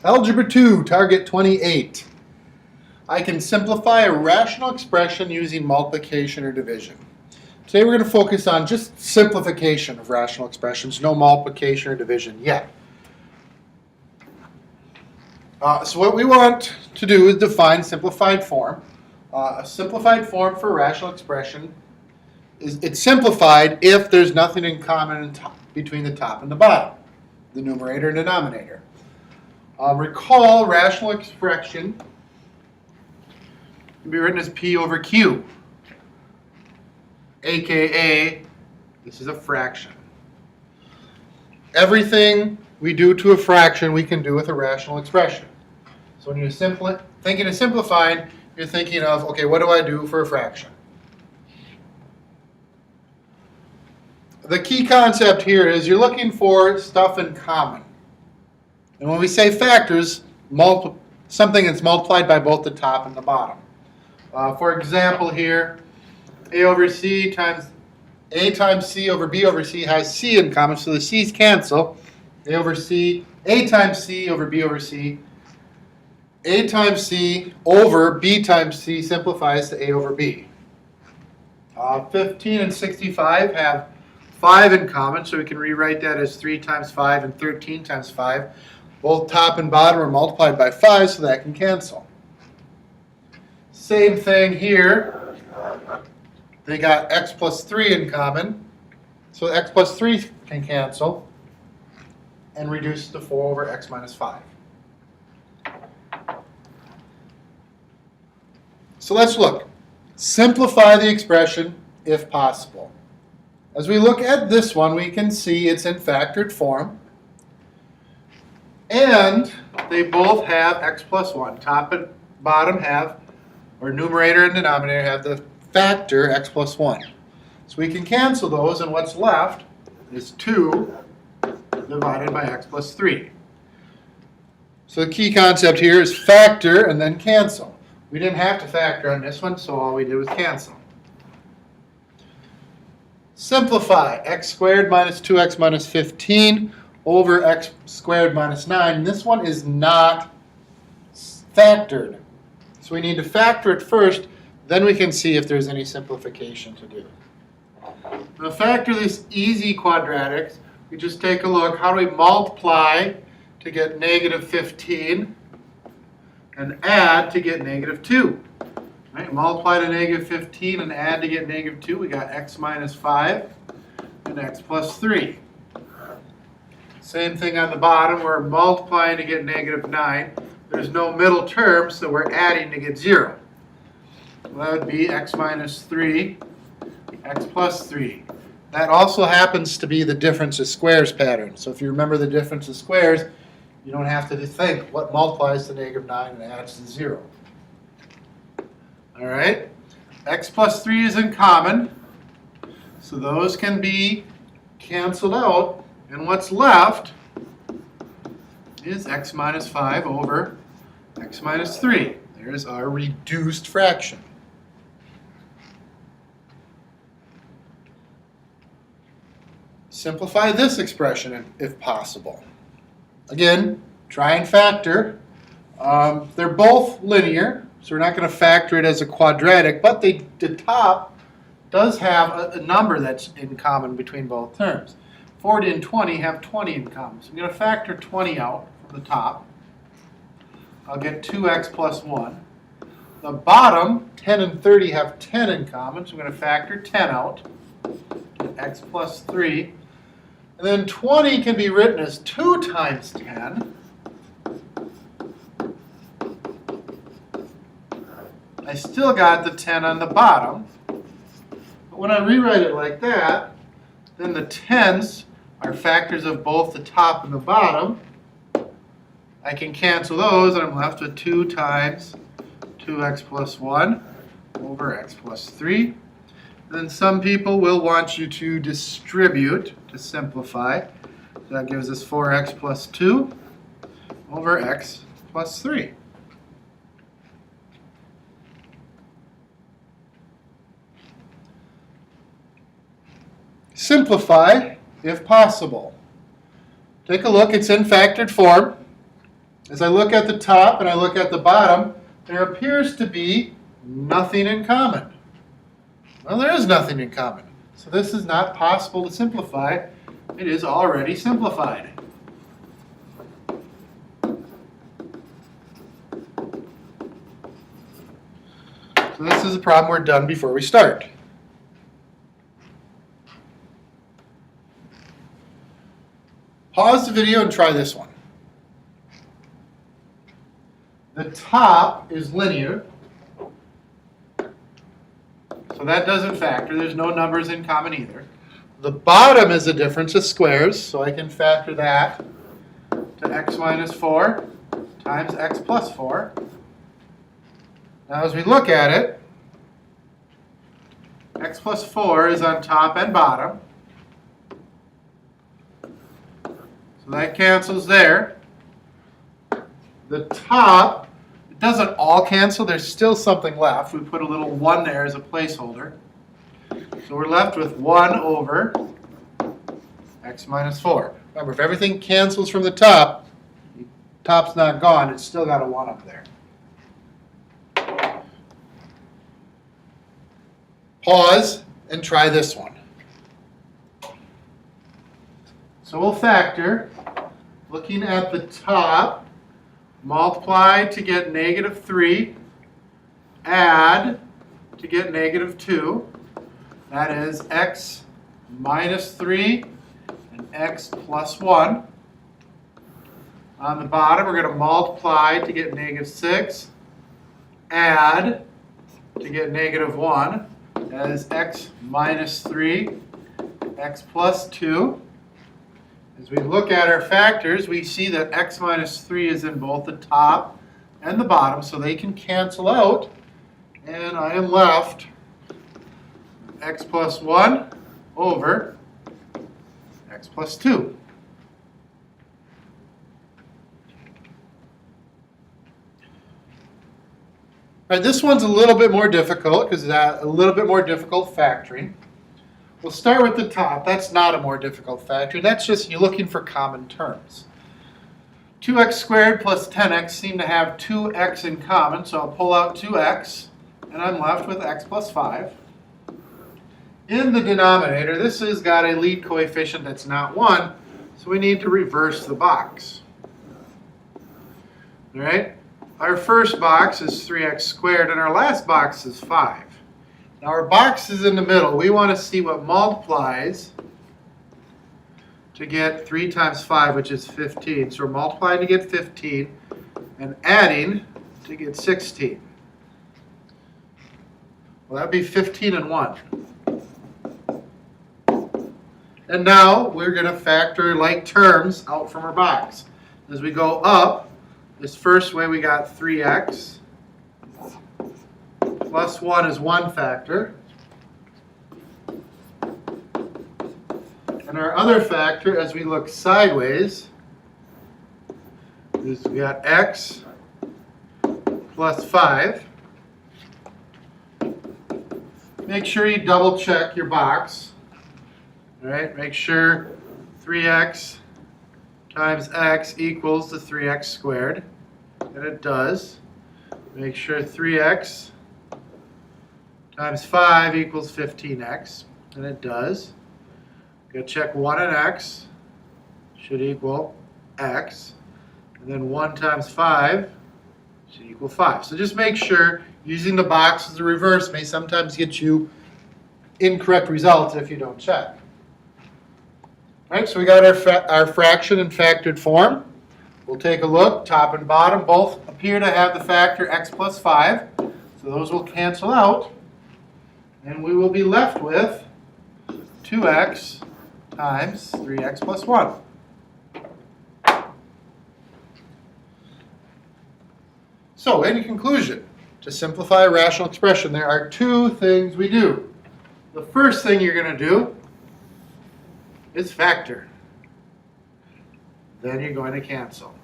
Algebra 2, target 28. I can simplify a rational expression using multiplication or division. Today we're going to focus on just simplification of rational expressions, no multiplication or division yet. So what we want to do is define simplified form. A simplified form for a rational expression it's simplified if there's nothing in common between the top and the bottom, the numerator and denominator. Recall rational expression can be written as P over Q, aka this is a fraction. Everything we do to a fraction we can do with a rational expression. So when you're thinking of simplifying, you're thinking of, okay, what do I do for a fraction? The key concept here is you're looking for stuff in common. And when we say factors, something that's multiplied by both the top and the bottom. For example here, A over C times A times C over B over C has C in common, so the C's cancel. A over C, A times C over B over C. A times C over B times C simplifies to A over B. 15 and 65 have 5 in common, so we can rewrite that as 3 times 5 and 13 times 5. Both top and bottom are multiplied by 5, so that can cancel. Same thing here. They got x plus 3 in common, so x plus 3 can cancel and reduce to 4 over x minus 5. So let's look. Simplify the expression if possible. As we look at this one, we can see it's in factored form. And they both have x plus 1. Top and bottom have, or numerator and denominator have the factor x plus 1. So we can cancel those, and what's left is 2 divided by x plus 3. So the key concept here is factor and then cancel. We didn't have to factor on this one, so all we did was cancel. Simplify x squared minus 2x minus 15 over x squared minus 9. This one is not factored. So we need to factor it first, then we can see if there's any simplification to do. To factor this easy quadratics, we just take a look. How do we multiply to get negative 15 and add to get negative 2? Right, multiply to negative 15 and add to get negative 2. We got x minus 5 and x plus 3. Same thing on the bottom. We're multiplying to get negative 9. There's no middle term, so we're adding to get 0. Well, that would be x minus 3, x plus 3. That also happens to be the difference of squares pattern. So if you remember the difference of squares, you don't have to think what multiplies to negative 9 and adds to 0. All right, x plus 3 is in common, so those can be canceled out, and what's left is x minus 5 over x minus 3. There's our reduced fraction. Simplify this expression if possible. Again, try and factor. They're both linear. So we're not going to factor it as a quadratic, but the top does have a number that's in common between both terms. 40 and 20 have 20 in common. So I'm going to factor 20 out from the top. I'll get 2x plus 1. The bottom, 10 and 30 have 10 in common, so I'm going to factor 10 out. Get x plus 3. And then 20 can be written as 2 times 10. I still got the 10 on the bottom, but when I rewrite it like that, then the 10s are factors of both the top and the bottom. I can cancel those, and I'm left with 2 times 2x plus 1 over x plus 3. And then some people will want you to distribute to simplify. So that gives us 4x plus 2 over x plus 3. Simplify if possible. Take a look, it's in factored form. As I look at the top and I look at the bottom, there appears to be nothing in common. Well, there is nothing in common. So this is not possible to simplify. It is already simplified. So this is a problem we're done before we start. Pause the video and try this one. The top is linear, so that doesn't factor. There's no numbers in common either. The bottom is a difference of squares, so I can factor that to x minus 4 times x plus 4. Now as we look at it, x plus 4 is on top and bottom. So that cancels there. The top, it doesn't all cancel. There's still something left. We put a little 1 there as a placeholder. So we're left with 1 over x minus 4. Remember, if everything cancels from the top's not gone. It's still got a 1 up there. Pause and try this one. So we'll factor, looking at the top, multiply to get negative 3, add to get negative 2. That is x minus 3 and x plus 1. On the bottom, we're going to multiply to get negative 6, add to get negative 1. That is x minus 3, x plus 2. As we look at our factors, we see that x minus 3 is in both the top and the bottom, so they can cancel out. And I am left x plus 1 over x plus 2. All right, this one's a little bit more difficult because it's a little bit more difficult factoring. We'll start with the top. That's not a more difficult factor. That's just you're looking for common terms. 2x squared plus 10x seem to have 2x in common, so I'll pull out 2x, and I'm left with x plus 5. In the denominator, this has got a lead coefficient that's not 1, so we need to reverse the box. All right? Our first box is 3x squared, and our last box is 5. Now our box is in the middle. We want to see what multiplies to get 3 times 5, which is 15. So we're multiplying to get 15 and adding to get 16. Well, that would be 15 and 1. And now we're going to factor like terms out from our box. As we go up, this first way we got 3x. Plus 1 is one factor. And our other factor, as we look sideways, is we got x plus 5. Make sure you double check your box. All right, make sure 3x times x equals the 3x squared. And it does. Make sure 3x times 5 equals 15x, and it does. Go check 1 and x should equal x, and then 1 times 5 should equal 5. So just make sure using the box as a reverse may sometimes get you incorrect results if you don't check. All right, so we got our fraction in factored form. We'll take a look. Top and bottom both appear to have the factor x plus 5, so those will cancel out. And we will be left with 2x times 3x plus 1. So, in conclusion, to simplify a rational expression, there are 2 things we do. The first thing you're going to do is factor. Then you're going to cancel.